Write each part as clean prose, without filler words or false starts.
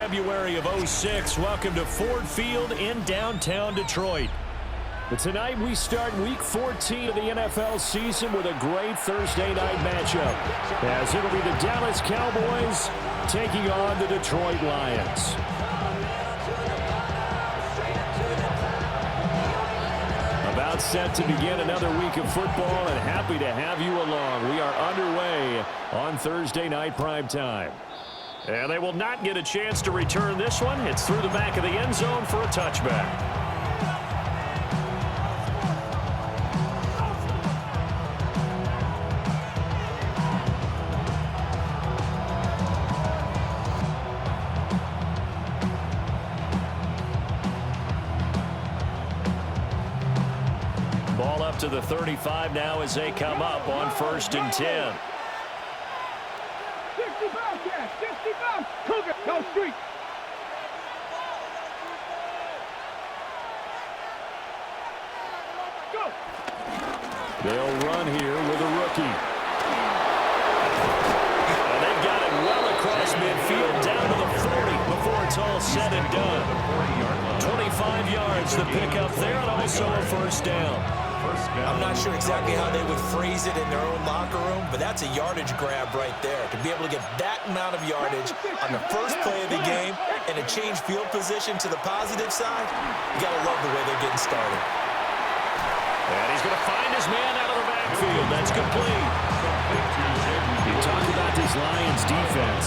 February of '06. Welcome to Ford Field in downtown Detroit. But tonight we start Week 14 of the NFL season with a great Thursday night matchup, as it'll be the Dallas Cowboys taking on the Detroit Lions. About set to begin another week of football, and happy to have you along. We are underway on Thursday night primetime. And they will not get a chance to return this one. It's through the back of the end zone for a touchback. Ball up to the 35 now as they come up on 1st and 10. 65, Cougar, go street. Go. They'll run here with a rookie. And they've got it well across midfield down to the 40 before it's all said and done. 25 yards the pickup there, and also a first down. I'm not sure exactly how they would phrase it in their own locker room, but that's a yardage grab right there. To be able to get that amount of yardage on the first play of the game and a change field position to the positive side, you got to love the way they're getting started. And he's going to find his man out of the backfield. That's complete. You talk about this Lions defense.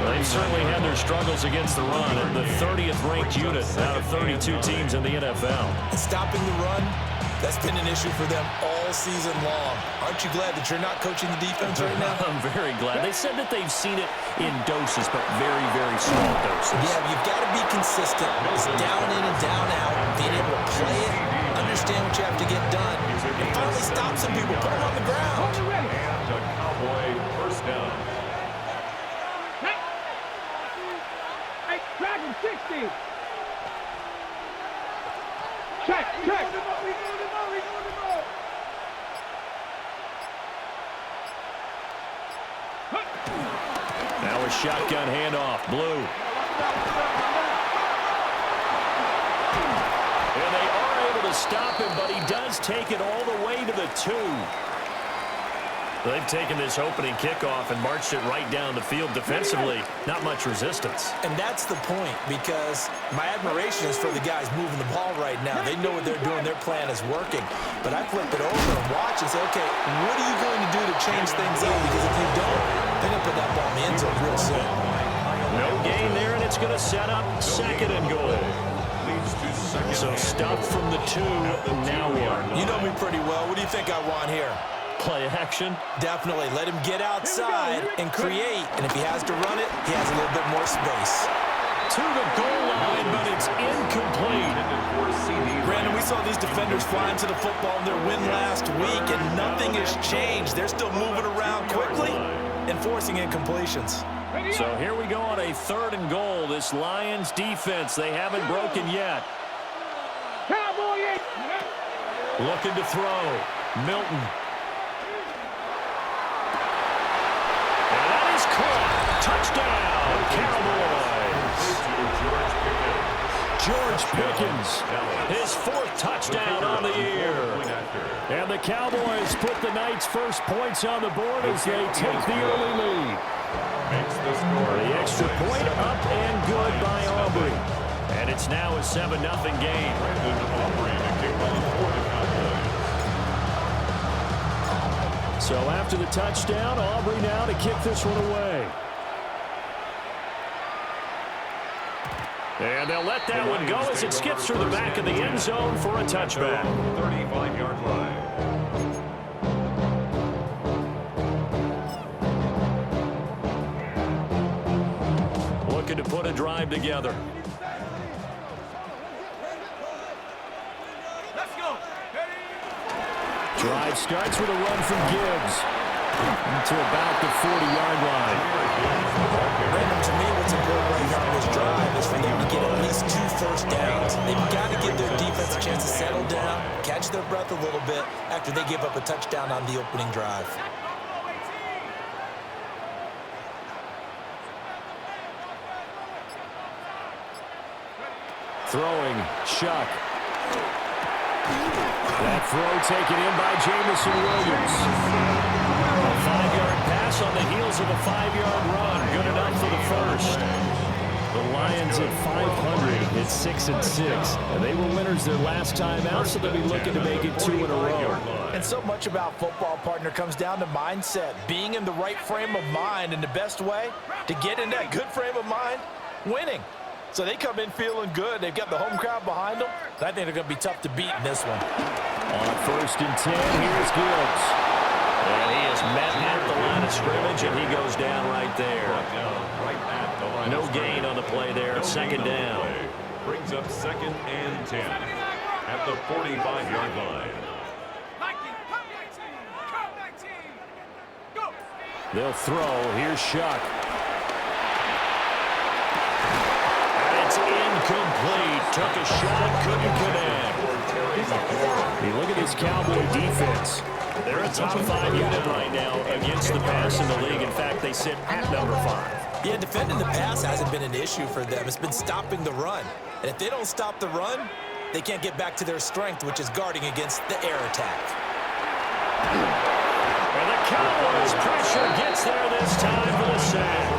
Well, they've certainly had their struggles against the run, and the 30th ranked unit out of 32 teams in the NFL. And stopping the run, that's been an issue for them all season long. Aren't you glad that you're not coaching the defense right now? I'm very glad. They said that they've seen it in doses, but very, very small doses. Yeah, you've got to be consistent. It's down in and down out. Being able to play it, understand what you have to get done, and finally stop some people, put them on the ground. And a Cowboy first down. Hey, Dragon 60. Check. Now a shotgun handoff, Blue. And they are able to stop him, but he does take it all the way to the 2. They've taken this opening kickoff and marched it right down the field defensively. Not much resistance. And that's the point, because my admiration is for the guys moving the ball right now. They know what they're doing. Their plan is working. But I flip it over and watch and say, okay, what are you going to do to change things up? Because if you don't, they're going to put that ball in the end zone real soon. No gain there, and it's going to set up 2nd and goal. So stop from the 2, now what? You know me pretty well. What do you think I want here? Play action? Definitely. Let him get outside and create. And if he has to run it, he has a little bit more space. To the goal line, but it's incomplete. Brandon, we saw these defenders fly into the football in their win last week, and nothing has changed. They're still moving around quickly and forcing incompletions. So here we go on a 3rd and goal. This Lions defense, they haven't broken yet. Cowboy. Looking to throw. Milton. And that is caught. Touchdown, Cowboys. George Pickens, his 4th touchdown on the year. And the Cowboys put the Knights' first points on the board as they take the early lead. The extra point up and good by Aubrey. And it's now a 7-0 game. So after the touchdown, Aubrey now to kick this one away. And they'll let that one go as it skips through the back of the end zone for a touchback. 35-yard line. Looking to put a drive together. Let's go. Drive starts with a run from Gibbs to about the 40-yard line. Brandon, to me, what's important right here on this drive is for them to get at least 2 first downs. They've got to give their defense a chance to settle down, catch their breath a little bit after they give up a touchdown on the opening drive. Throwing, Shuck. That throw taken in by Jamison Williams. A 5-yard pass on the heels of a 5-yard run. Good enough for the first. The Lions at 500 at 6-6. And they were winners their last time out, so they'll be looking to make it 2 in a row. And so much about football, partner, comes down to mindset. Being in the right frame of mind, and the best way to get in that good frame of mind, winning. So they come in feeling good. They've got the home crowd behind them. I think they're going to be tough to beat in this one. On 1st and 10, here's Gibbs. And he is met at the line of scrimmage, and he goes down right there. No gain on the play there. 2nd down. Brings up 2nd and 10 at the 45-yard line. They'll throw. Here's Shuck. It's incomplete. Took a shot, couldn't connect. Hey, look at this Cowboy defense. They're a top 5 unit right now against the pass in the league. In fact, they sit at number 5. Yeah, defending the pass hasn't been an issue for them. It's been stopping the run. And if they don't stop the run, they can't get back to their strength, which is guarding against the air attack. And the Cowboys pressure gets there this time for the sack.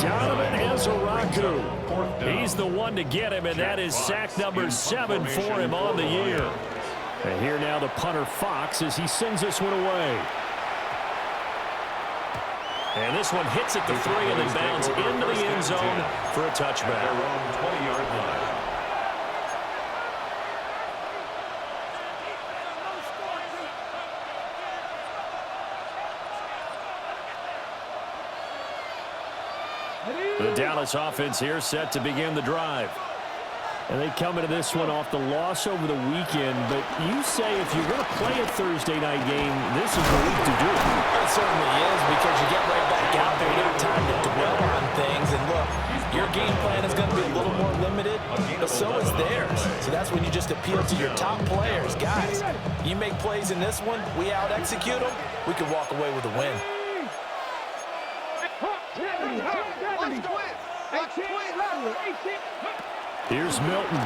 Donovan Ezaraku. He's the one to get him, and that is sack number 7 for him on the year. And here now the punter Fox as he sends this one away. And this one hits at the 3 and then bounds into the end zone for a touchback. Their own 20-yard line. The Dallas offense here set to begin the drive. And they come into this one off the loss over the weekend. But you say if you're going to play a Thursday night game, this is the week to do it. It certainly is, because you get right back out there. You have time to dwell on things. And look, your game plan is going to be a little more limited, but so is theirs. So that's when you just appeal to your top players. Guys, you make plays in this one, we out-execute them, we can walk away with a win. Here's Milton.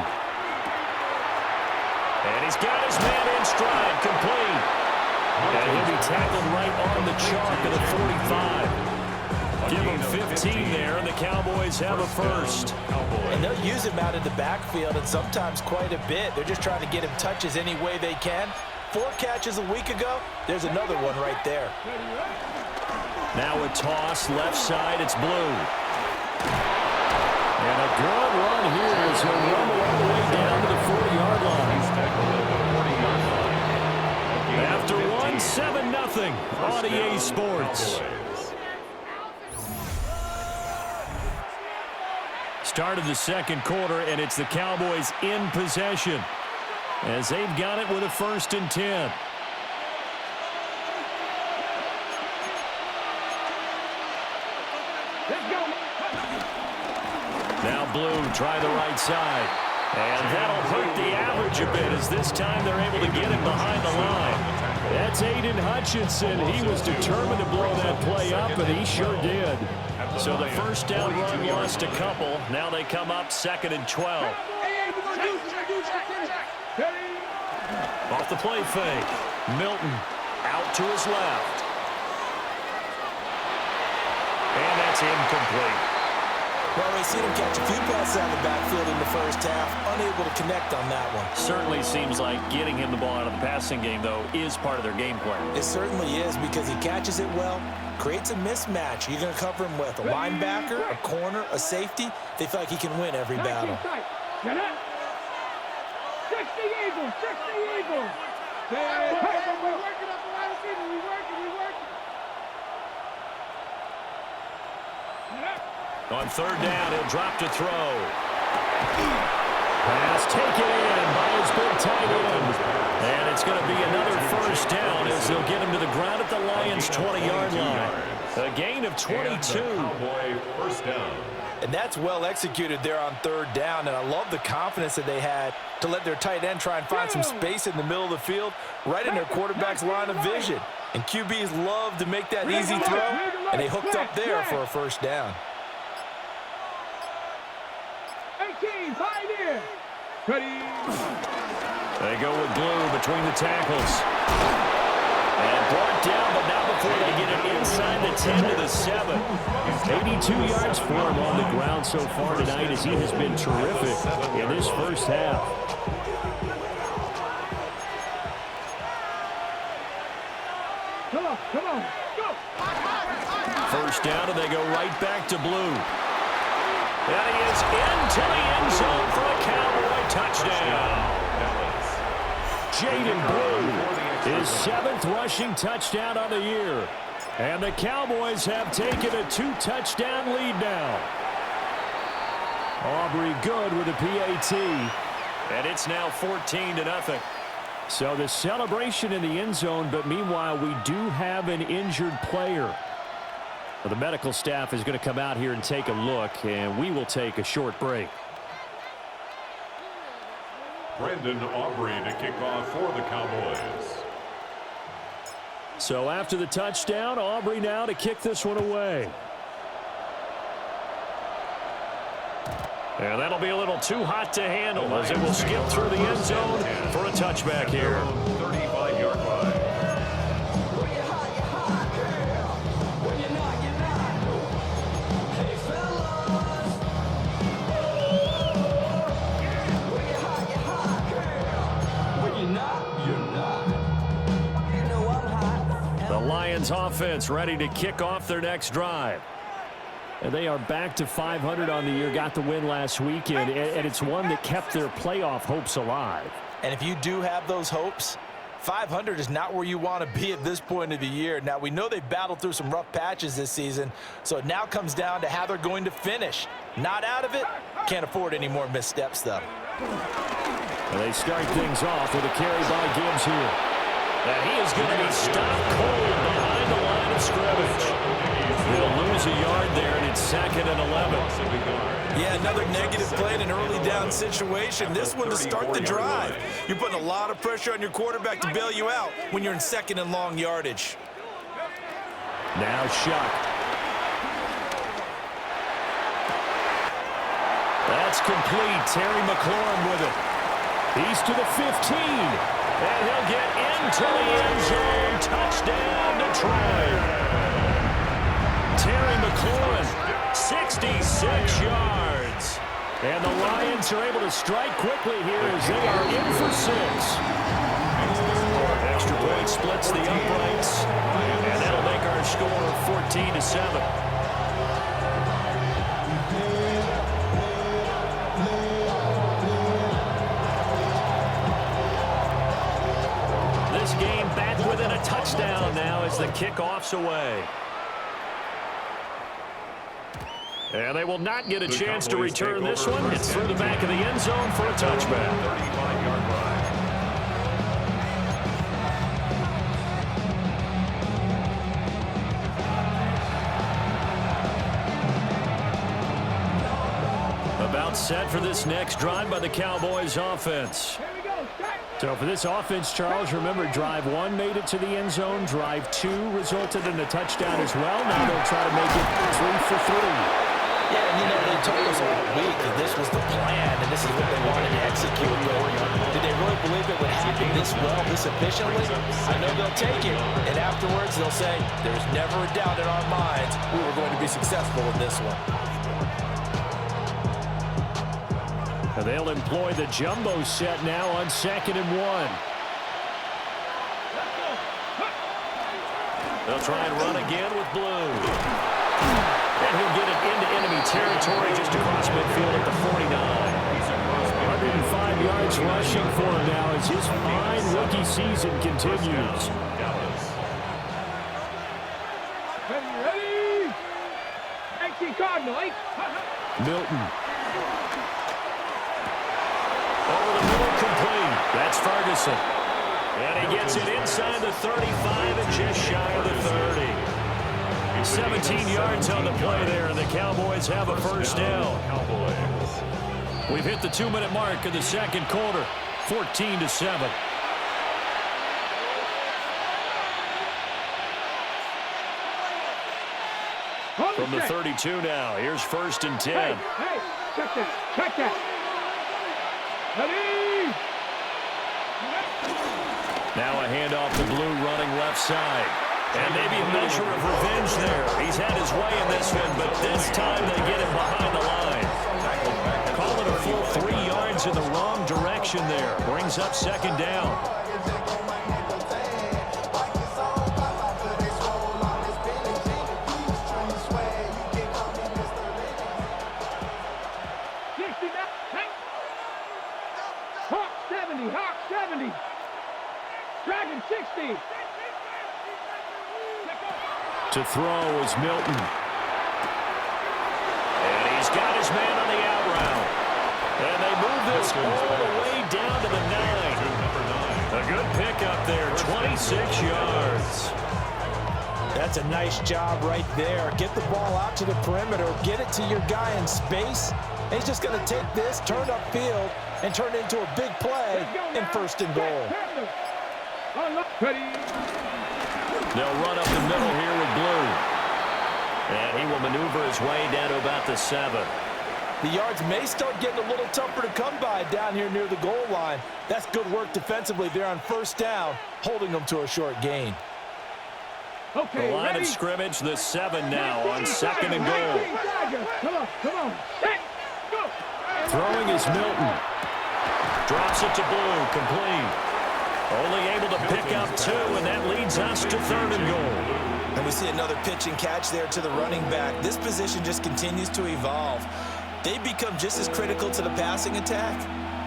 And he's got his man in stride, complete. And he'll be tackled right on the chalk of the 45. Give him 15 there, and the Cowboys have a first. And they'll use him out in the backfield, and sometimes quite a bit. They're just trying to get him touches any way they can. 4 catches a week ago, there's another one right there. Now a toss, left side, it's Blue. And a good run here as he'll rumble all the way down to the 40-yard line. After 1-7-0 on EA Sports. Start of the 2nd quarter, and it's the Cowboys in possession as they've got it with a 1st and 10. Now Blue try the right side. And that'll hurt the average a bit as this time they're able to get him behind the line. That's Aiden Hutchinson. He was determined to blow that play up, and he sure did. So the 1st down run lost a couple. Now they come up 2nd and 12. Off the play fake. Milton out to his left. And that's incomplete. Well, we've seen him catch a few passes out of the backfield in the first half, unable to connect on that one. Certainly seems like getting him the ball out of the passing game, though, is part of their game plan. It certainly is, because he catches it well, creates a mismatch. You're going to cover him with a linebacker, a corner, a safety. They feel like he can win every battle. 60 Eagles, 60 Eagles. We're working up the wide receiver. We working. On 3rd down, he'll drop to throw. Pass taken in by his big tight end. And it's going to be another 1st down as they'll get him to the ground at the Lions' 20-yard line. A gain of 22. Cowboy 1st down. And that's well executed there on 3rd down. And I love the confidence that they had to let their tight end try and find some space in the middle of the field, right in their quarterback's line of vision. And QBs love to make that easy throw, and they hooked up there for a 1st down. 18, 5 here. Ready. They go with blue between the tackles. And brought down, but not before they get it inside the 10 to the 7. 82 yards for him on the ground so far tonight as he has been terrific in this first half. Come on, go. First down, and they go right back to blue. And he is into the end zone for a Cowboy touchdown. Jaden Blue, his 7th rushing touchdown on the year. And the Cowboys have taken a 2-touchdown lead now. Aubrey good with a PAT. And it's now 14-0. So the celebration in the end zone, but meanwhile we do have an injured player. Well, the medical staff is going to come out here and take a look, and we will take a short break. Brandon Aubrey to kick off for the Cowboys. So after the touchdown, Aubrey now to kick this one away. And that'll be a little too hot to handle as it will skip through the end zone for a touchback here. 35-yard line. The Lions offense ready to kick off their next drive. And they are back to 500 on the year, got the win last weekend, and it's one that kept their playoff hopes alive. And if you do have those hopes, 500 is not where you want to be at this point of the year. Now, we know they battled through some rough patches this season, so it now comes down to how they're going to finish. Not out of it, can't afford any more missteps, though. And they start things off with a carry by Gibbs here. And he is going to be stopped cold behind the line of scrimmage. He'll lose a yard there, and it's 2nd and 11. Yeah, another negative play in an early down situation. This one to start the drive. You're putting a lot of pressure on your quarterback to bail you out when you're in 2nd and long yardage. Now Shuck. That's complete. Terry McLaurin with it. He's to the 15. And he'll get into the end zone. Touchdown, Detroit. Terry McLaurin, 66 yards. And the Lions are able to strike quickly here as they are in for 6. Extra point splits the uprights. And that'll make our score 14-7. This game back within a touchdown now as the kickoff's away. And they will not get a chance to return this one. It's through the back of the end zone for a touchback. 35-yard line. About set for this next drive by the Cowboys offense. Here we go. Start. So for this offense, Charles, remember drive 1 made it to the end zone. Drive 2 resulted in a touchdown as well. Now they'll try to make it 3 for 3. Yeah, and you know, they told us all week that this was the plan and this is what they wanted to execute. But did they really believe it would happen this well, this efficiently? I know they'll take it, and afterwards they'll say, there's never a doubt in our minds we were going to be successful in this one. And they'll employ the jumbo set now on 2nd and 1. They'll try and run again with Blue. And he'll get it into enemy territory just across midfield at the 49. 105 yards rushing for him now as his fine rookie season continues. Ready? 19 Cardinal, 8. Milton. Over the middle, complete. That's Ferguson. And he gets it inside the 35 and just shy of the 30. 17 yards on the play there, and the Cowboys have a first down. We've hit the 2-minute mark of the second quarter, 14-7. From the 32 now, here's 1st and 10. Hey, check that, check that. Ready? Now a handoff to Blue running left side. And maybe a measure of revenge there. He's had his way in this one, but this time they get him behind the line. Call it a full 3 yards in the wrong direction there. Brings up 2nd down. Hawk 70, Hawk 70. Dragon 60. To throw is Milton. And he's got his man on the out route. And they move this all the way down to the 9. A good pickup there, 26 yards. That's a nice job right there. Get the ball out to the perimeter. Get it to your guy in space. And he's just going to take this, turn upfield, and turn it into a big play in 1st and goal. They'll run up the middle here with Blue. And he will maneuver his way down to about the 7. The yards may start getting a little tougher to come by down here near the goal line. That's good work defensively there on 1st down, holding them to a short gain. Okay, the line ready? of scrimmage, the 7 now on 2nd and goal. Come on, come on. Set, go. Throwing is Milton. Drops it to Blue, complete. Only able to pick up 2, and that leads us to 3rd and goal. And we see another pitch and catch there to the running back. This position just continues to evolve. They become just as critical to the passing attack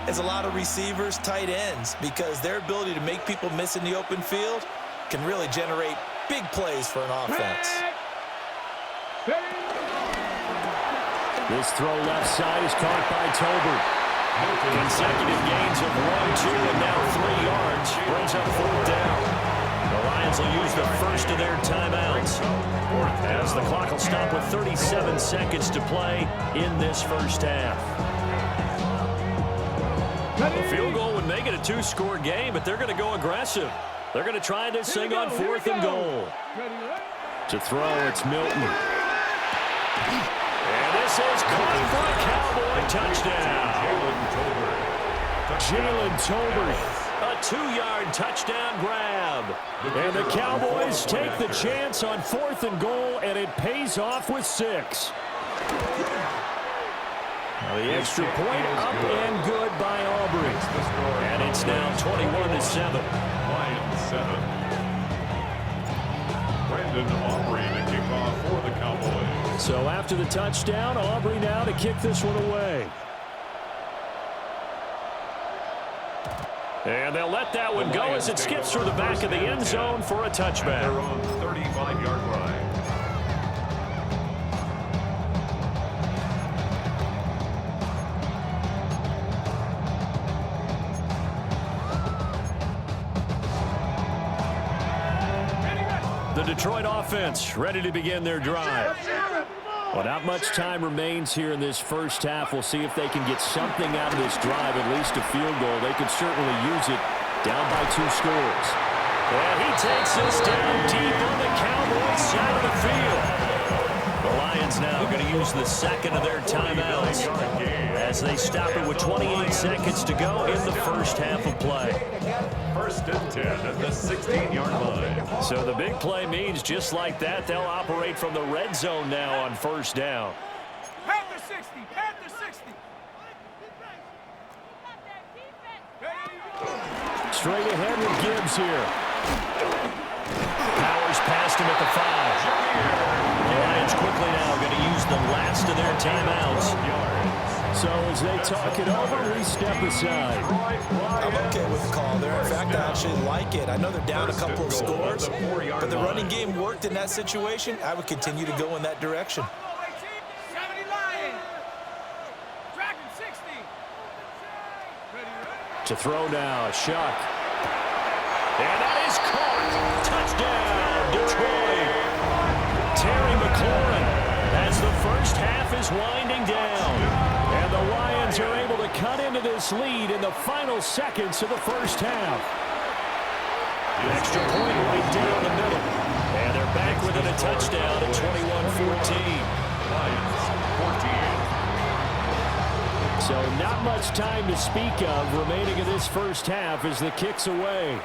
as a lot of receivers, tight ends, because their ability to make people miss in the open field can really generate big plays for an offense. This throw left side is caught by Tolbert. Consecutive gains of 1, 2, and now 3 yards. Brings up 4th down. The Lions will use the first of their timeouts, as the clock will stop with 37 seconds to play in this first half. A field goal would make it a 2-score game, but they're going to go aggressive. They're going to try this thing on 4th and goal. To throw, it's Milton. And this is caught for a Cowboy touchdown. Jalen Tolbert. A 2-yard touchdown grab. And the Cowboys take the chance on 4th and goal, and it pays off with 6. Now the extra point up and good by Aubrey. And it's now 21-7. Lions 7. Brandon Aubrey to kick off for the Cowboys. So after the touchdown, Aubrey now to kick this one away. And they'll let that one go as it skips through the back of the end zone for a touchback. They're on 35-yard line. The Detroit offense ready to begin their drive. Well, not much time remains here in this first half. We'll see if they can get something out of this drive, at least a field goal. They could certainly use it down by 2 scores. And he takes this down deep on the Cowboys side of the field. The Lions now going to use the second of their timeouts as they stop it with 28 seconds to go in the first half of play. 1st and 10 at the 16-yard line. So the big play means just like that, they'll operate from the red zone now on 1st down. Panther 60, Panther 60. Straight ahead with Gibbs here. Powers past him at the 5. The Lions quickly now going to use the last of their timeouts. So as they talk it over, we step aside. I'm okay with the call there. In fact, I actually like it. I know they're down a couple of scores, but the running game worked in that situation. I would continue to go in that direction. 70 Lions. Dragon 60. To throw now, Shuck. And that is caught. Touchdown, Detroit. Terry McLaurin as the first half is winding down. And the Lions are able to cut into this lead in the final seconds of the first half. Extra point right down the middle. And they're back within a touchdown at 21-14. Lions 14. So not much time to speak of remaining in this first half as the kick's away.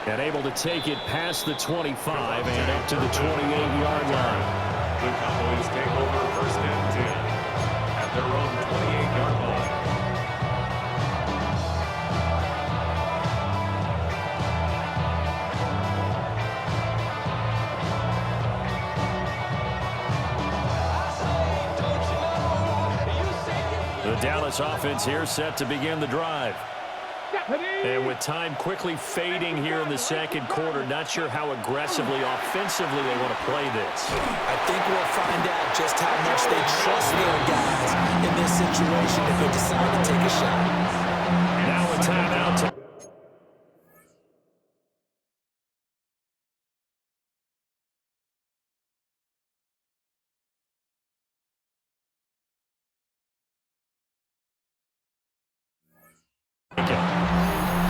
And able to take it past the 25 and up to the 28-yard line. The Cowboys take over first and 10 at their own 28-yard line. The Dallas offense here set to begin the drive. And with time quickly fading here in the second quarter, not sure how aggressively, offensively they want to play this. I think we'll find out just how much they trust their guys in this situation if they decide to take a shot. Now a timeout to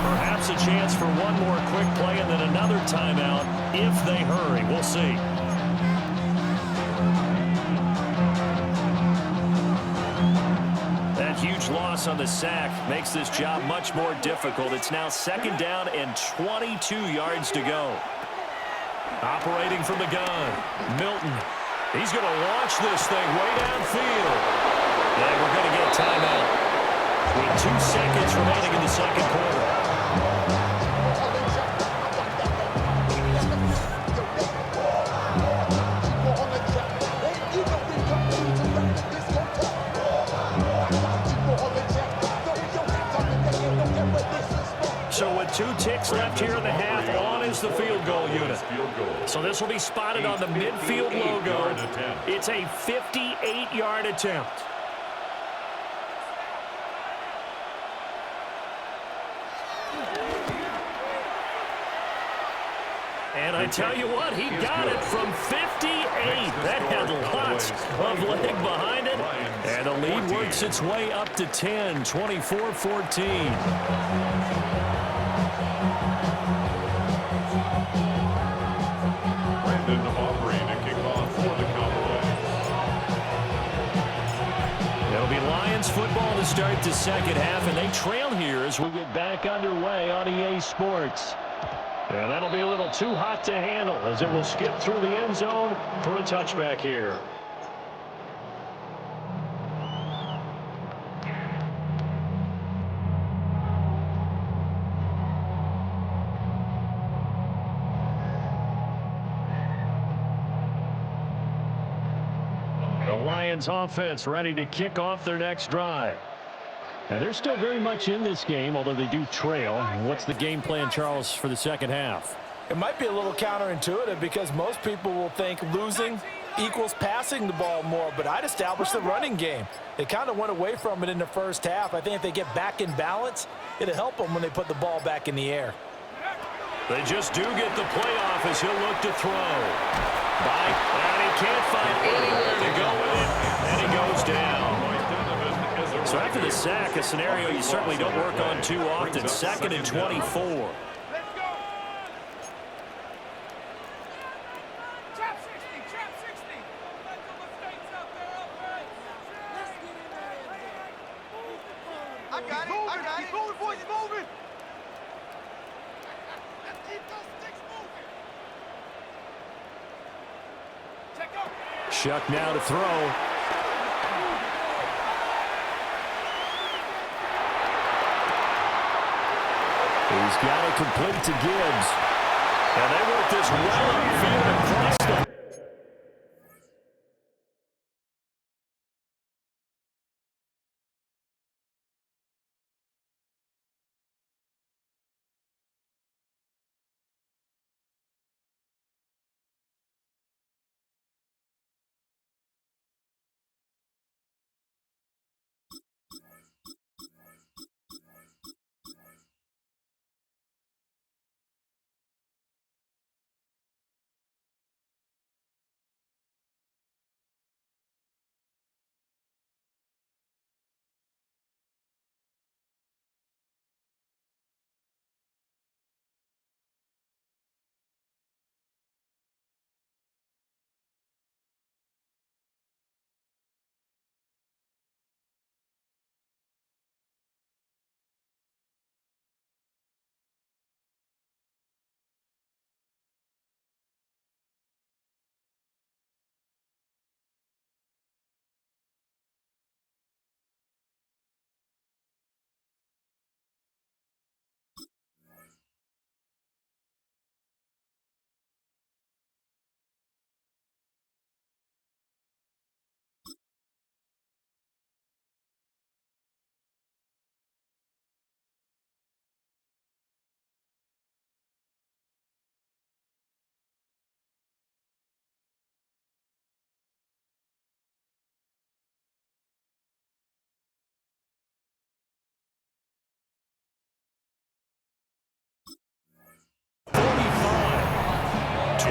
perhaps a chance for one more quick play and then another timeout if they hurry. We'll see. That huge loss on the sack makes this job much more difficult. It's now second down and 22 yards to go. Operating from the gun, Milton. He's going to launch this thing way downfield. And we're going to get timeout with 2 seconds remaining in the second quarter. So with 2 ticks left here in the half, on is the field goal unit. So this will be spotted on the midfield logo. It's a 58-yard attempt. And I tell you what, he got it from 58. That had lots of leg behind it. And the lead works its way up to 10, 24-14. It'll be Lions football to start the second half, and they trail here as we get back underway on EA Sports. And that'll be a little too hot to handle as it will skip through the end zone for a touchback here. The Lions offense ready to kick off their next drive. And they're still very much in this game, although they do trail. What's the game plan, Charles, for the second half? It might be a little counterintuitive because most people will think losing equals passing the ball more, but I'd establish the running game. They kind of went away from it in the first half. I think if they get back in balance, it'll help them when they put the ball back in the air. They just do get the playoff as he'll look to throw. And he can't find anywhere to go with it, and he goes down. So after the sack, a scenario you certainly don't work on too often. 2nd and 24. I got it. He's moving, boys. He's moving. Let's keep those sticks moving. Check out. Shuck now to throw. He's got it complete to Gibbs. And they work this well upfield across the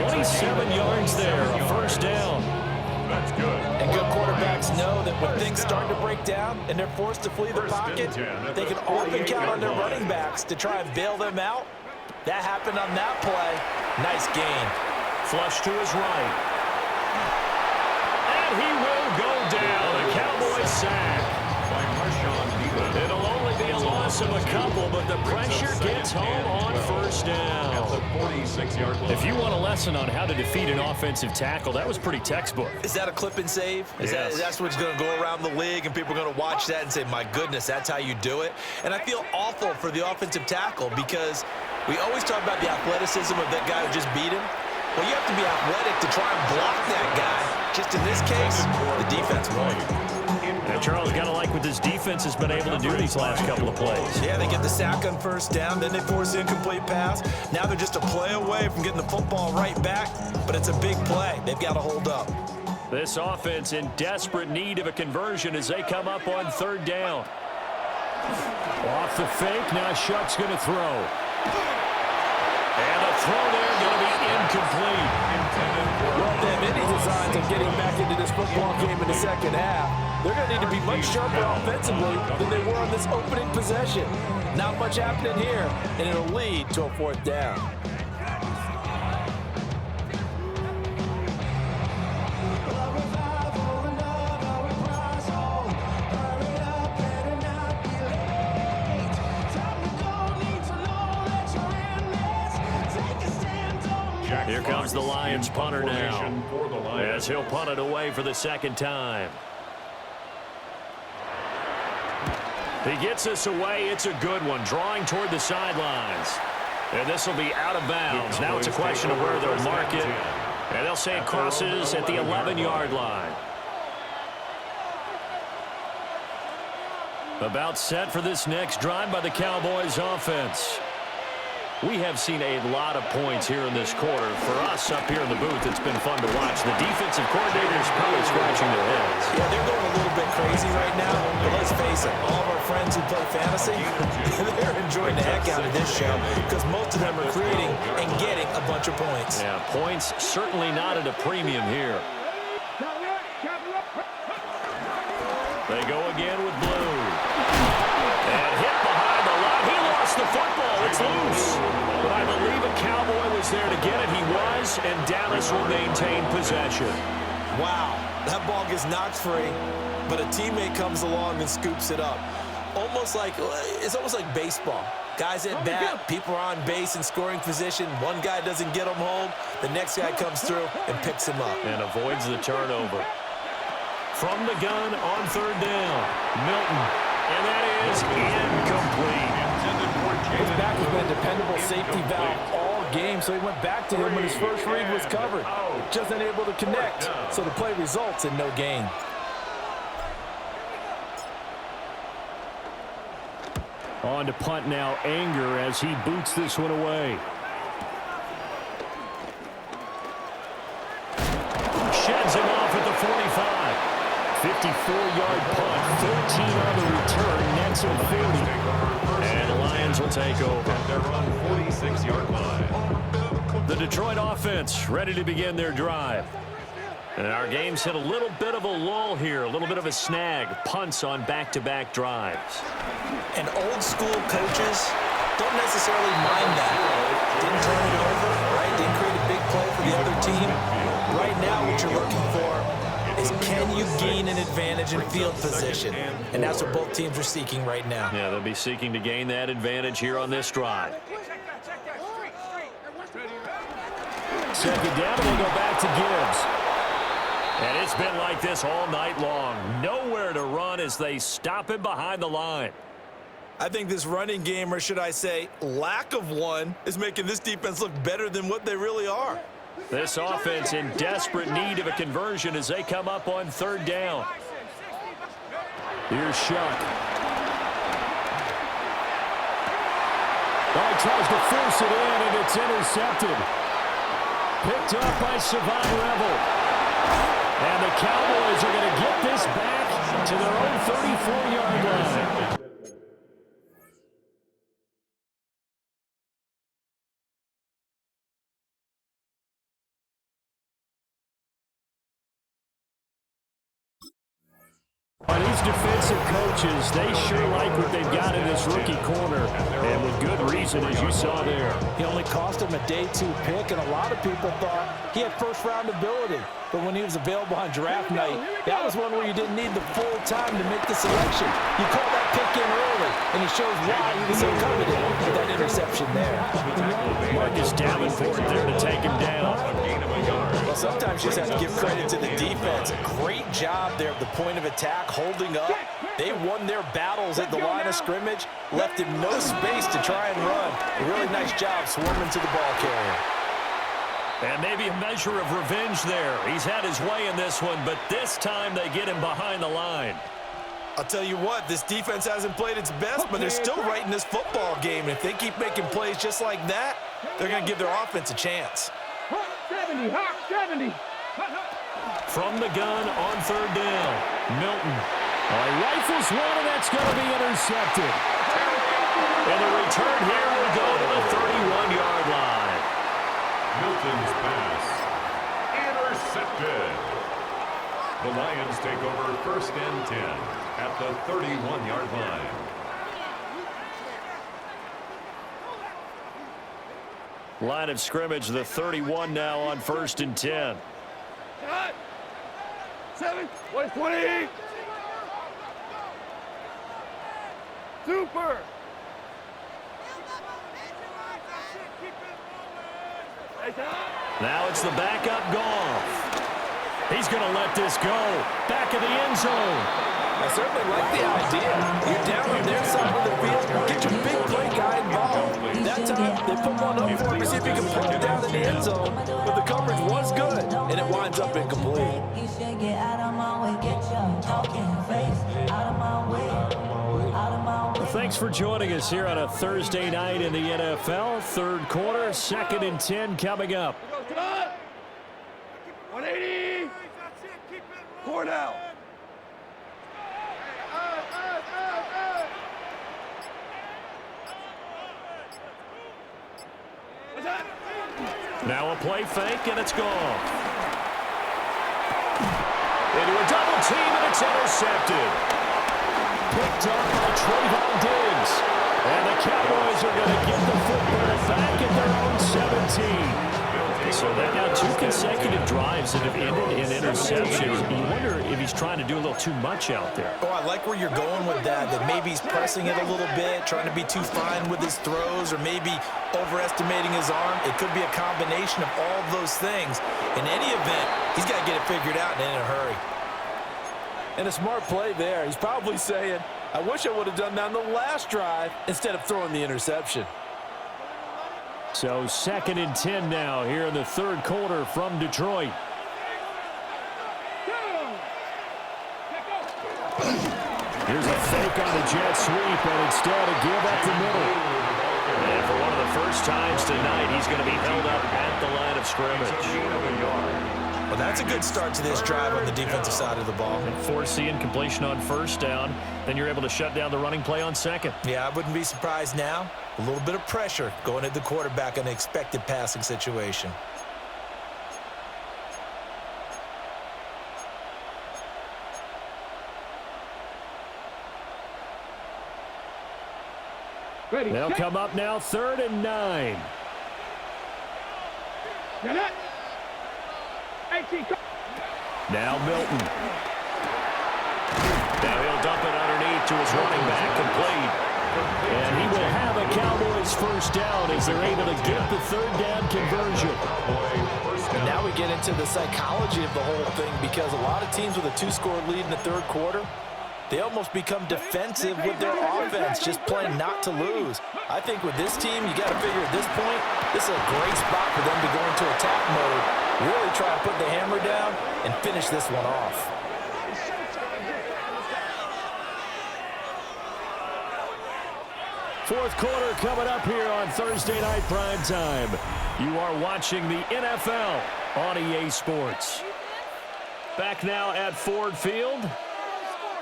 27 yards there, a first down. That's good. And good quarterbacks know that when things start to break down and they're forced to flee the pocket, they can often count on their running backs to try and bail them out. That happened on that play. Nice gain. Flush to his right. And he will go down. A Cowboys sack. By Marshawn Beaver. It'll only be a loss of a couple, but the pressure gets home on first down. At the 46-yard line. If you want a lesson on how to defeat an offensive tackle, that was pretty textbook. Is that a clip and save? Yes. That's what's going to go around the league, and people are going to watch that and say, my goodness, that's how you do it? And I feel awful for the offensive tackle because we always talk about the athleticism of that guy who just beat him. Well, you have to be athletic to try and block that guy. Just in this case, the defense won. And Charles, got to like what this defense has been able to do these last couple of plays. Yeah, they get the sack on first down, then they force an incomplete pass. Now they're just a play away from getting the football right back, but it's a big play. They've got to hold up. This offense in desperate need of a conversion as they come up on third down. Off the fake, now Shuck's going to throw. And the throw there going to be incomplete. Well, they have any designs of getting back into this football game in the second half. They're going to need to be much sharper offensively than they were on this opening possession. Not much happening here, and it'll lead to a fourth down. Here comes the Lions punter now, as he'll punt it away for the second time. He gets this away. It's a good one, drawing toward the sidelines. And this will be out of bounds. Now it's a question of where they'll mark it. And they'll say it crosses at the 11-yard line. About set for this next drive by the Cowboys offense. We have seen a lot of points here in this quarter. For us up here in the booth, it's been fun to watch. The defensive coordinators probably scratching their heads. Yeah, they're going a little bit crazy right now, but let's face it, all of our friends who play fantasy, they're enjoying the heck out of this show because most of them are creating and getting a bunch of points. Yeah, points certainly not at a premium here. They go again with Blue. And hit behind the line. He lost the football. It's loose. But I believe a Cowboy was there to get it. He was, and Dallas will maintain possession. Wow, that ball gets knocked free, but a teammate comes along and scoops it up. It's almost like baseball. Guys at bat, people are on base in scoring position. One guy doesn't get him home. The next guy comes through and picks him up. And avoids the turnover. From the gun on third down, Milton. And that is incomplete. His back has been a dependable safety valve all game, so he went back to him when his first read was covered. Just unable to connect, so the play results in no gain. On to punt now, Anger, as he boots this one away. Sheds him off at the 45. 54-yard punt, 13 on the return, nets him 40. And the Lions will take over. They're on 46-yard line. The Detroit offense ready to begin their drive. And our game's hit a little bit of a lull here, a little bit of a snag. Punts on back-to-back drives. And old school coaches don't necessarily mind that. Didn't turn it over, right? Didn't create a big play for the other team. Right now, what you're looking for is can you gain an advantage in field position? And that's what both teams are seeking right now. Yeah, they'll be seeking to gain that advantage here on this drive. Second down, and they go back to Gibbs. And it's been like this all night long. Nowhere to run as they stop him behind the line. I think this running game, or should I say lack of one, is making this defense look better than what they really are. This offense in desperate need of a conversion as they come up on third down. Here's Shuck. Oh, he tries to force it in, and it's intercepted. Picked up by Savon Revel. And the Cowboys are going to get this back to their own 34-yard line. On these defensive coaches, they sure like what they've got in this rookie corner, and with good reason, as you saw there. He only cost him a day 2 pick, and a lot of people thought he had first-round ability. But when he was available on draft night, that was one where you didn't need the full time to make the selection. You call that pick in early, and it shows why he was so coveted with that interception there. Marcus Davenport there to take him down. Well, sometimes you just have to give credit to the defense. Great job there at the point of attack, holding up. They won their battles at the line of scrimmage, left him no space to try and run. A really nice job swarming to the ball carrier. And maybe a measure of revenge there. He's had his way in this one, but this time they get him behind the line. I'll tell you what, this defense hasn't played its best, but they're still right in this football game. And if they keep making plays just like that, they're going to give their offense a chance. 70, hot 70. From the gun on third down, Milton. He rifles one, and that's going to be intercepted. And the return here will go to the 31-yard line. Milton's pass intercepted. The Lions take over first and 10 at the 31-yard line. Line of scrimmage, the 31 now on first and 10. 7, 20. Super. Now it's the backup Goff. He's going to let this go. Back of the end zone. I certainly like the idea. You're down on their side of the field. Get your big play guy involved. That time, they put one up for him to see if he can put it down in the end zone. But the coverage was good, and it winds up incomplete. You should get out of my way. Get your talking face out of my way. Out of my way. Well, thanks for joining us here on a Thursday night in the NFL. Third quarter, second and 10 coming up. 180. 4 down. Now a play fake, and it's gone. Into a double team, and it's intercepted. Picked up by Trayvon Diggs. And the Cowboys are going to get the football back at their own 17. So they've now 2 consecutive drives that have ended in interceptions. You wonder if he's trying to do a little too much out there. Oh, I like where you're going with that maybe he's pressing it a little bit, trying to be too fine with his throws, or maybe overestimating his arm. It could be a combination of all of those things. In any event, he's got to get it figured out and in a hurry. And a smart play there. He's probably saying, I wish I would have done that on the last drive instead of throwing the interception. So second and 10 now here in the third quarter from Detroit. Here's a fake on the jet sweep, and instead a give up the middle. And for one of the first times tonight, he's going to be held up at the line of scrimmage. Well, that's a good start to this drive on the defensive side of the ball. And forcing completion on first down, then you're able to shut down the running play on second. Yeah, I wouldn't be surprised now. A little bit of pressure going at the quarterback in an expected passing situation. They'll come up now, 3rd and 9. Now Milton. Now he'll dump it underneath to his running back, complete. And he will have a Cowboys first down as they're able to get the 3rd down conversion. And now we get into the psychology of the whole thing, because a lot of teams with a 2-score lead in the third quarter, they almost become defensive with their offense, just playing not to lose. I think with this team, you got to figure at this point, this is a great spot for them to go into attack mode, really try to put the hammer down and finish this one off. Fourth quarter coming up here on Thursday Night Primetime. You are watching the NFL on EA Sports. Back now at Ford Field.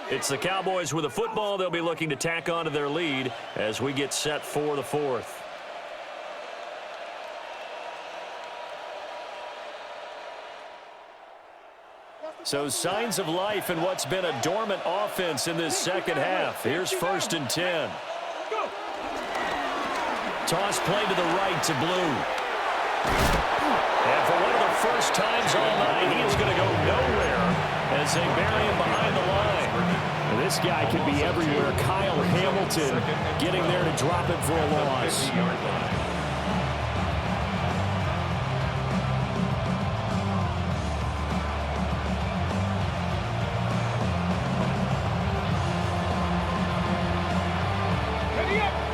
It's the Cowboys with a football. They'll be looking to tack on to their lead as we get set for the fourth. So signs of life in what's been a dormant offense in this second half. Here's 1st and 10. Toss play to the right to Blue. And for one of the first times all night, he is going to go nowhere as they bury him behind the line. And this guy can be everywhere. Kyle Hamilton getting there to drop it for a loss.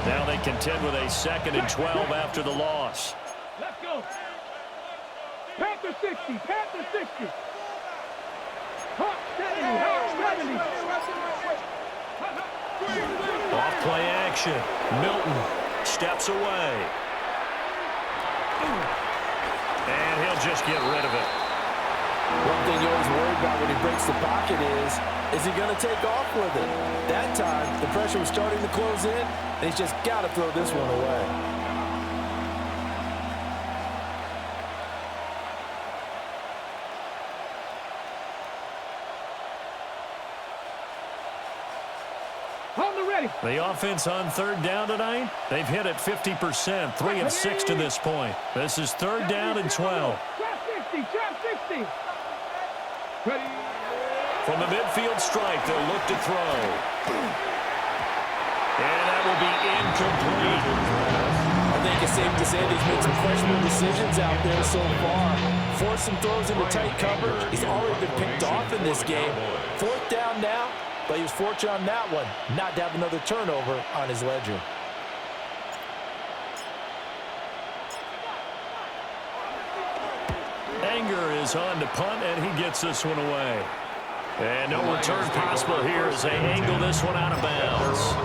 Now they contend with a 2nd and 12 after the loss. Let's go. Panther 60. Panther 60. Hawk 70. Hawk 70. Off play action. Milton steps away. And he'll just get rid of it. One thing you always worry about when he breaks the pocket is he going to take off with it? That time, the pressure was starting to close in, and he's just got to throw this one away. The offense on 3rd down tonight, they've hit it 50%, 3 of 6 to this point. This is 3rd down and 12. Trap 60, trap 60. Ready. From the midfield stripe, they'll look to throw. And that will be incomplete. I think it's safe to say that he's made some questionable decisions out there so far. Forced some throws into tight coverage. He's already been picked off in this game. 4th down now. But he was fortunate on that one, not to have another turnover on his ledger. Anger is on to punt, and he gets this one away. And no return possible here as they angle this one out of bounds.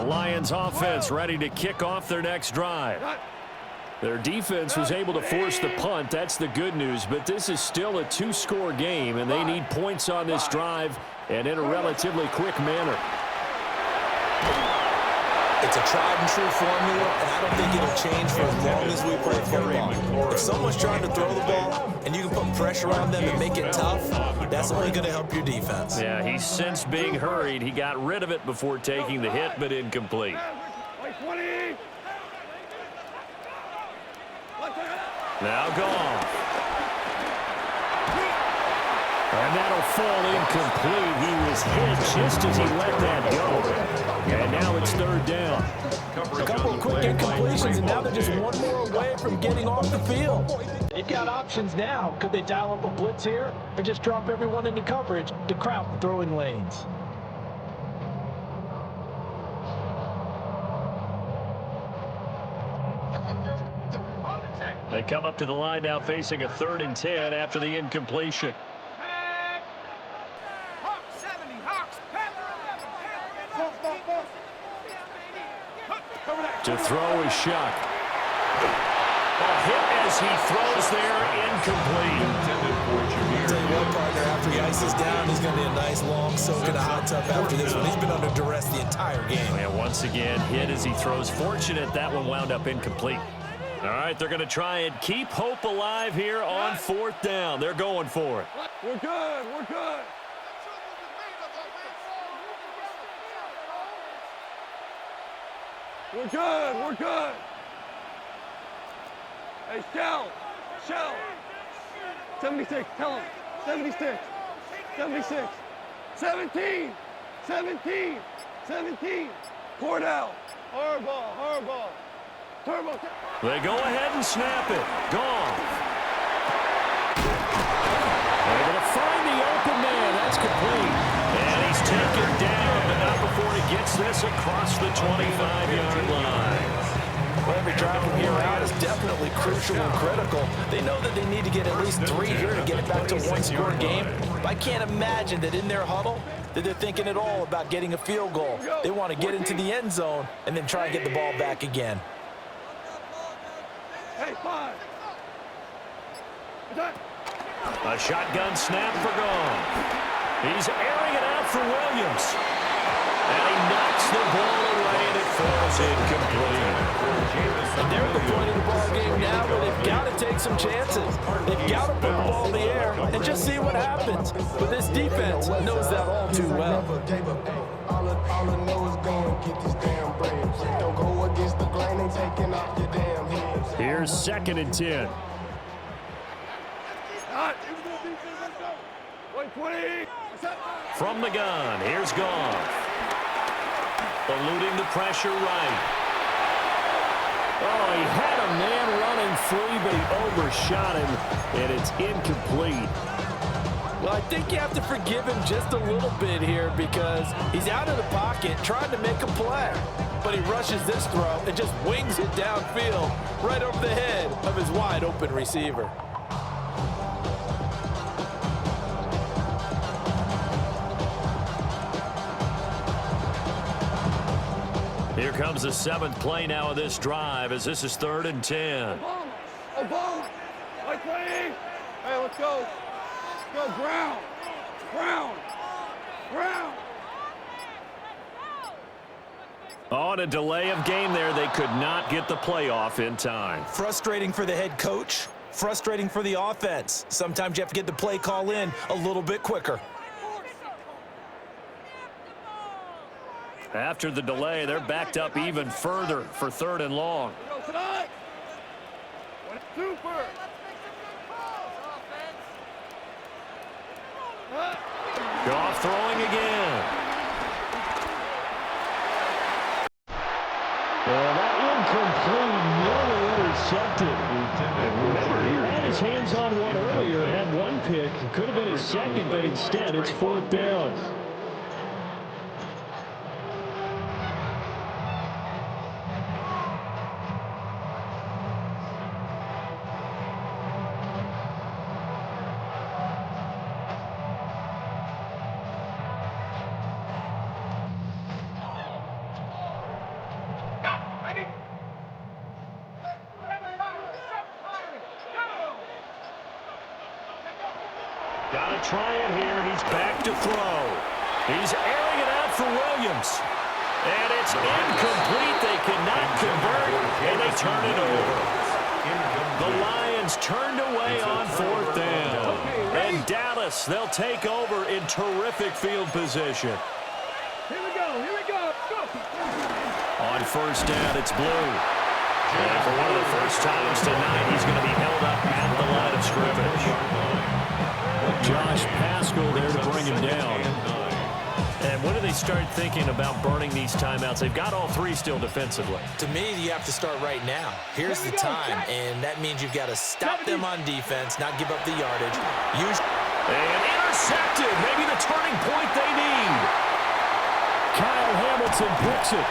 Lions offense ready to kick off their next drive. Their defense was able to force the punt. That's the good news, but this is still a 2-score game, and they need points on this drive and in a relatively quick manner. It's a tried-and-true formula, and I don't think it'll change for as long as we play football. If someone's trying to throw the ball and you can put pressure on them and make it tough, that's only going to help your defense. Yeah, he's sensed being hurried. He got rid of it before taking the hit, but incomplete. Now gone. And that'll fall incomplete. He was hit just as he let that go. And now it's 3rd down. A couple of quick incompletions, and now they're just one more away from getting off the field. They've got options now. Could they dial up a blitz here or just drop everyone into coverage to crowd the throwing lanes? They come up to the line now facing a 3rd and 10 after the incompletion. To throw is Shuck. A hit as he throws there, incomplete. I'll tell you what, partner, after he ices down, he's going to be a nice long soak in a hot tub after this one. He's been under duress the entire game. And once again, hit as he throws. Fortunate that one wound up incomplete. All right, they're going to try and keep hope alive here on 4th down. They're going for it. We're good. We're good. We're good. We're good. Hey, Shell. 76. Tell him. 76. 76. 17. 17. Cordell. Hardball. Turbo. They go ahead and snap it. Gone. Able to find the open man. That's complete. And he's taken down, but not before he gets this across the 25-yard line. Well, every drive from here out is definitely crucial and critical. They know that they need to get at least 3 here to get it back to a 1-score game. But I can't imagine that in their huddle that they're thinking at all about getting a field goal. They want to get into the end zone and then try and get the ball back again. Hey, 5. A shotgun snap for gone. He's airing it out for Williams. And he knocks the ball away, and it falls incomplete. And they're at the point of the ball game now where they've got to take some chances. They've got to put the ball in the air and just see what happens. But this defense knows that all too well. All I know is going to get this damn bread. Don't go against the grain and taking off your damn head. Here's 2nd and 10. From the gun, here's Goff. Eluding the pressure right. Oh, he had a man running free, but he overshot him, and it's incomplete. Well, I think you have to forgive him just a little bit here because he's out of the pocket trying to make a play. But he rushes this throw and just wings it downfield right over the head of his wide-open receiver. Here comes the 7th play now of this drive as this is 3rd and 10. Obama! Hey, let's go. Go, ground. On a delay of game there, they could not get the play off in time. Frustrating for the head coach, frustrating for the offense. Sometimes you have to get the play call in a little bit quicker. After the delay, they're backed up even further for 3rd and long. Goff throwing again. Well, that incomplete, nearly intercepted. And remember, he had his hands on one earlier, had one pick. It could have been his 2nd, but instead it's 4th down. Got to try it here. He's back to throw. He's airing it out for Williams. And it's incomplete. They cannot convert, and they turn it over. The Lions turned away on 4th down. And Dallas, they'll take over in terrific field position. Here we go. Go. On 1st down, it's Blue. And for one of the first times tonight, he's going to be held up at the line of scrimmage. Josh Paschal there to bring him down. And when do they start thinking about burning these timeouts? They've got all 3 still defensively. To me, you have to start right now. Here's the time, and that means you've got to stop them on defense, not give up the yardage. And intercepted. Maybe the turning point they need. Kyle Hamilton picks it.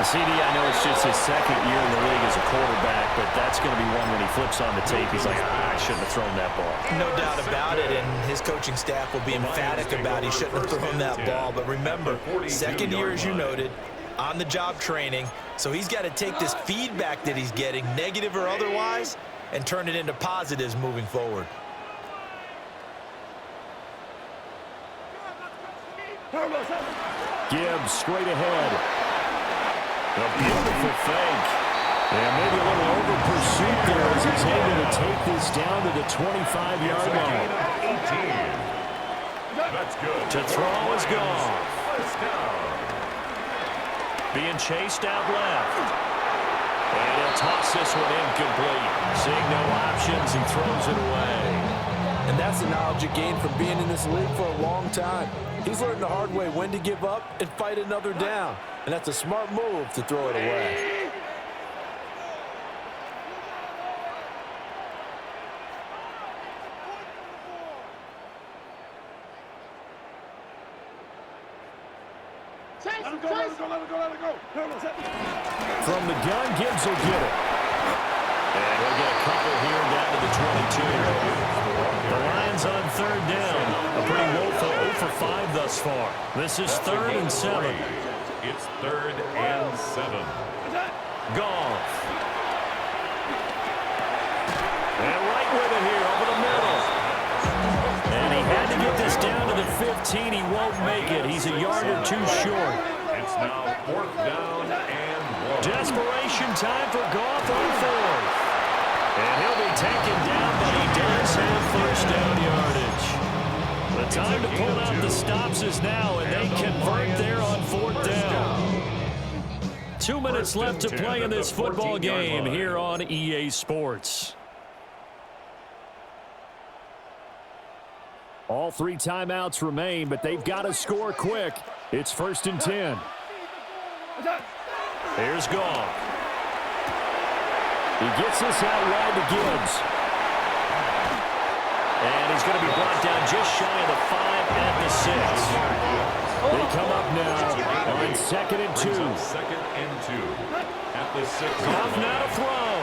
CD, I know it's just his 2nd year in the league as a quarterback, but that's going to be one when he flips on the tape. He's like, I shouldn't have thrown that ball. No doubt about it, and his coaching staff will be emphatic about he shouldn't have thrown that ball. But remember, 2nd year, as you noted, on-the-job training, so he's got to take this feedback that he's getting, negative or otherwise, and turn it into positives moving forward. Gibbs straight ahead. A beautiful fake. And maybe a little over-pursuit there as he's able to take this down to the 25-yard line. 18. That's good. To throw is gone. Being chased out left. And he'll toss this one incomplete. Seeing no options, he throws it away. And that's the knowledge you gain from being in this league for a long time. He's learned the hard way when to give up and fight another down. And that's a smart move to throw it away. Let it go. From the gun, Gibbs will get it. And he'll get a couple here down to the 22. The Lions on 3rd down. A pretty woeful 0 for 5 thus far. This is 3rd and 7. It's 3rd and 7. Goff. And right with it here over the middle. And he had to get this down to the 15. He won't make it. He's a yard or two short. It's now 4th down and 1. Desperation time for Goff on 4th. And he'll be taken down, but he does have first down yardage. The time to pull out the stops is now, and they convert there on 4th down. 2 minutes left to play in this football game here on EA Sports. All 3 timeouts remain, but they've got to score quick. It's 1st and 10. Here's Goff. He gets this out wide to Gibbs. And he's going to be brought down just shy of the 5 at the 6. They come up now on 2nd and 2. 2nd and 2 at the 6. Goff now to throw.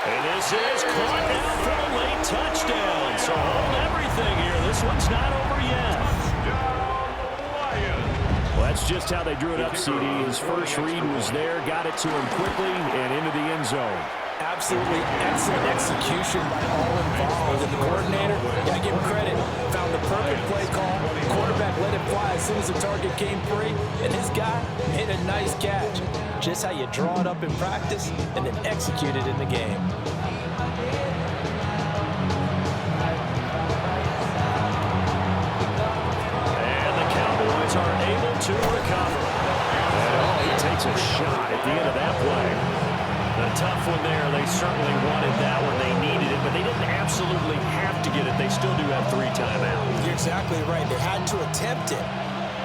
And this is caught now for a late touchdown. So hold everything here. This one's not over yet. Well, that's just how they drew it up, CD. His first read was there, got it to him quickly, and into the end zone. Absolutely excellent execution by all involved. And the coordinator, got to give him credit, found the perfect play call. Quarterback let it fly as soon as the target came free, and his guy made a nice catch. Just how you draw it up in practice and then execute it in the game. And the Cowboys are able to recover. And he takes a shot at the end of that play. A tough one there. They certainly wanted that one. They needed it, but they didn't absolutely have to get it. They still do have 3 timeouts. You're exactly right. They had to attempt it.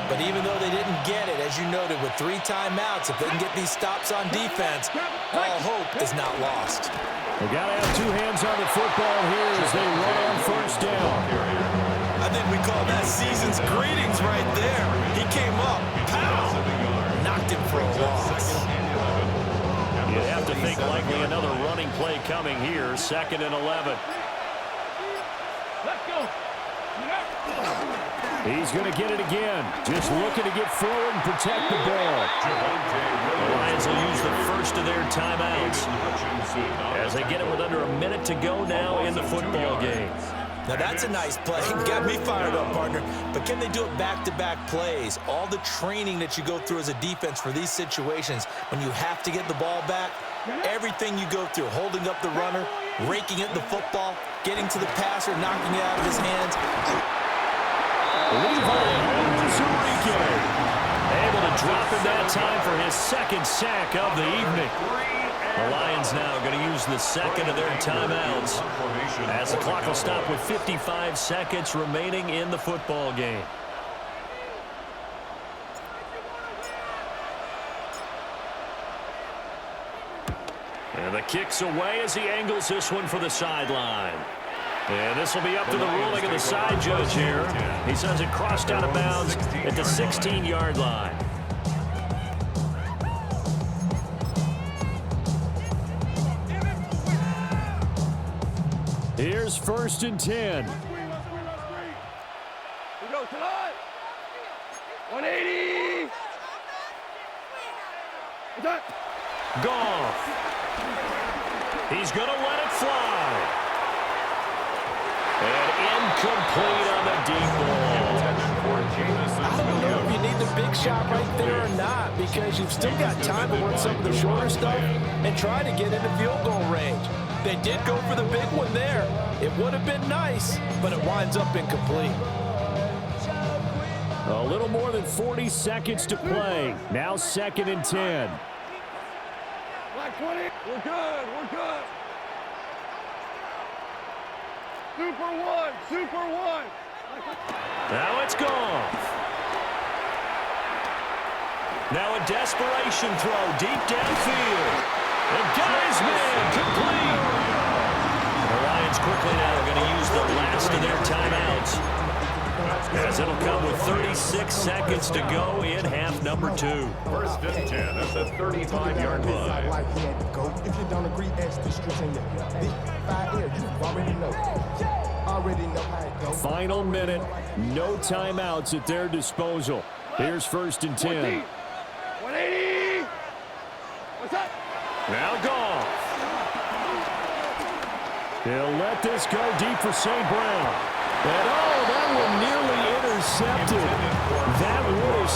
But even though they didn't get it, as you noted, with 3 timeouts, if they can get these stops on defense, all hope is not lost. They got to have 2 hands on the football here as they run on 1st down. I think we call that season's greetings right there. He came up, pow, knocked him for a loss. You have to think likely another running play coming here. 2nd and 11. Let's go. He's going to get it again. Just looking to get forward and protect the ball. The Lions will use the first of their timeouts as they get it with under a minute to go now in the football game. Now that's a nice play. Got me fired up, partner. But can they do it back-to-back plays? All the training that you go through as a defense for these situations, when you have to get the ball back, everything you go through, holding up the runner, raking at the football, getting to the passer, knocking it out of his hands. Able to drop it that time for his 2nd sack of the evening. The Lions now going to use the 2nd of their timeouts as the clock will stop with 55 seconds remaining in the football game. And the kick's away as he angles this one for the sideline. And this will be up to the ruling of the side judge here. He says it crossed out of bounds at the 16-yard line. Here's 1st and 10. We go tonight. 180. Goff. He's going to let it fly. And incomplete on the deep ball. I don't know if you need the big shot right there or not, because you've still got time to work some of the shorter stuff and try to get into field goal range. They did go for the big one there. It would have been nice, but it winds up incomplete. A little more than 40 seconds to play. Now 2nd and 10. Like 20. We're good. We're good. Super one. Super one. Now it's Goff. Now a desperation throw deep downfield. And guys, man, complete. The Lions quickly now going to use the last of their timeouts, as it'll come with 36 seconds to go in half number 2. 1st and 10 at the 35-yard line. If you don't agree, ask the streets in your 5 here. You already know how it goes. Final minute, no timeouts at their disposal. Here's 1st and 10. 180. What's up? Now Goff. He'll let this go deep for St. Brown. And oh, that one nearly intercepted.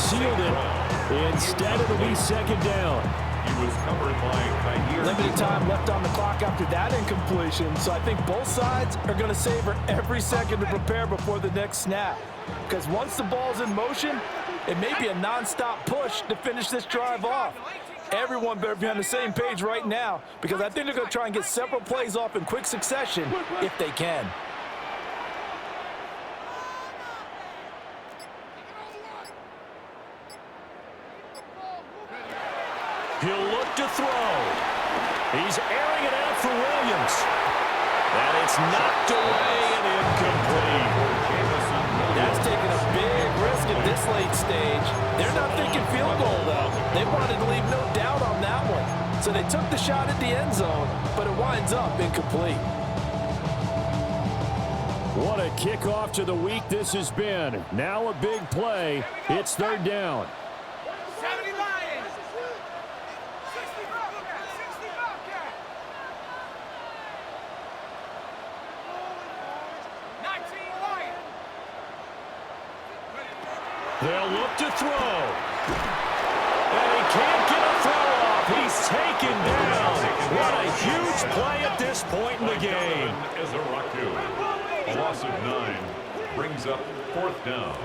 sealed it. Instead, it'll be second down. He was covered by Kair. Limited time left on the clock after that incompletion, so I think both sides are going to savor every second to prepare before the next snap. Because once the ball's in motion, it may be a nonstop push to finish this drive off. Everyone better be on the same page right now, because I think they're going to try and get several plays off in quick succession if they can. He'll look to throw. He's airing it out for Williams. And it's knocked away and incomplete. That's taking a big risk at this late stage. They're not thinking field goal, though. They wanted to leave no doubt on that one. So they took the shot at the end zone, but it winds up incomplete. What a kickoff to the week this has been. Now a big play. It's third down. 70 Lions. 60 Bobcats. 19 Lions. They'll look to throw. And he can't get a throw off. He's taken down. What a huge play at this point in the game. A loss of 9 brings up fourth down.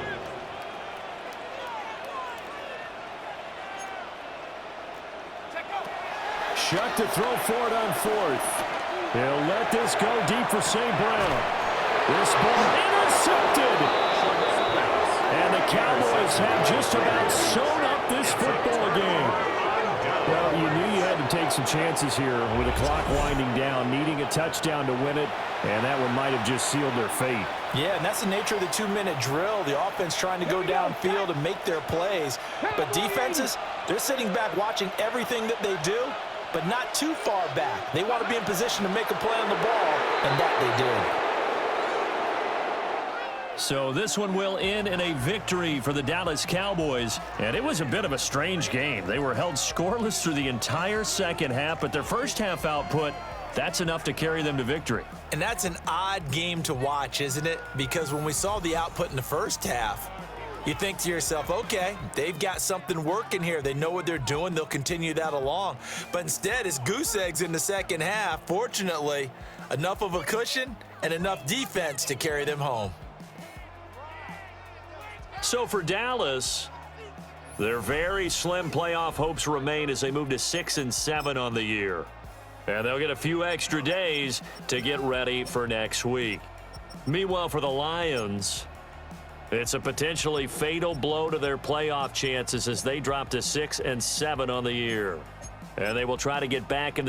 Shuck to throw for it on fourth. He'll let this go deep for St. Brown. This ball intercepted. And the Cowboys have just about sewn up this football game. Well, you knew you had to take some chances here with the clock winding down, needing a touchdown to win it, and that one might have just sealed their fate. Yeah, and that's the nature of the 2-minute drill. The offense trying to go downfield and make their plays. But defenses, they're sitting back watching everything that they do, but not too far back. They want to be in position to make a play on the ball, and that they did. So this one will end in a victory for the Dallas Cowboys. And it was a bit of a strange game. They were held scoreless through the entire second half, but their first half output, that's enough to carry them to victory. And that's an odd game to watch, isn't it? Because when we saw the output in the first half, you think to yourself, okay, they've got something working here. They know what they're doing. They'll continue that along. But instead, it's goose eggs in the second half. Fortunately, enough of a cushion and enough defense to carry them home. So for Dallas, their very slim playoff hopes remain as they move to 6-7 on the year. And they'll get a few extra days to get ready for next week. Meanwhile, for the Lions, it's a potentially fatal blow to their playoff chances as they drop to 6-7 on the year. And they will try to get back in the